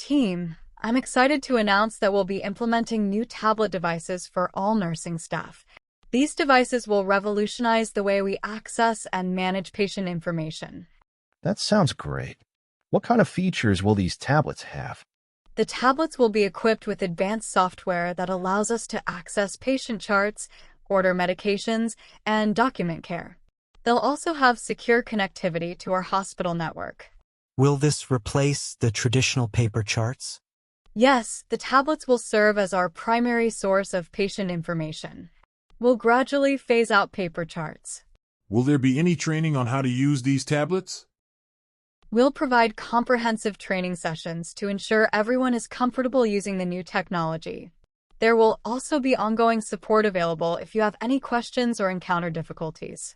team, I'm excited to announce that we'll be implementing new tablet devices for all nursing staff. These devices will revolutionize the way we access and manage patient information. That sounds great. What kind of features will these tablets have? The tablets will be equipped with advanced software that allows us to access patient charts, order medications, and document care. They'll also have secure connectivity to our hospital network. Will this replace the traditional paper charts? Yes, the tablets will serve as our primary source of patient information. We'll gradually phase out paper charts. Will there be any training on how to use these tablets? We'll provide comprehensive training sessions to ensure everyone is comfortable using the new technology. There will also be ongoing support available if you have any questions or encounter difficulties.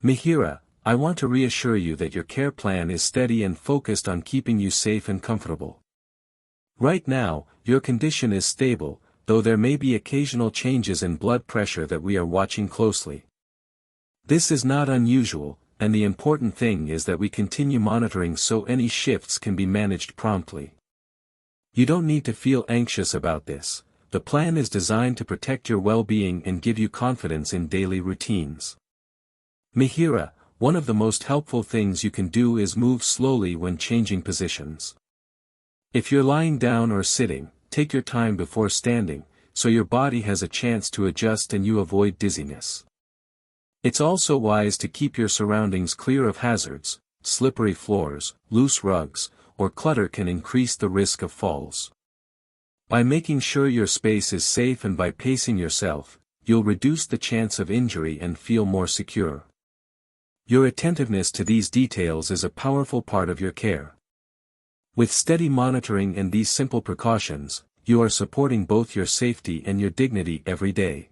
Mihira, I want to reassure you that your care plan is steady and focused on keeping you safe and comfortable. Right now, your condition is stable, though there may be occasional changes in blood pressure that we are watching closely. This is not unusual, and the important thing is that we continue monitoring so any shifts can be managed promptly. You don't need to feel anxious about this. The plan is designed to protect your well-being and give you confidence in daily routines. Mihira, one of the most helpful things you can do is move slowly when changing positions. If you're lying down or sitting, take your time before standing, so your body has a chance to adjust and you avoid dizziness. It's also wise to keep your surroundings clear of hazards. Slippery floors, loose rugs, or clutter can increase the risk of falls. By making sure your space is safe and by pacing yourself, you'll reduce the chance of injury and feel more secure. Your attentiveness to these details is a powerful part of your care. With steady monitoring and these simple precautions, you are supporting both your safety and your dignity every day.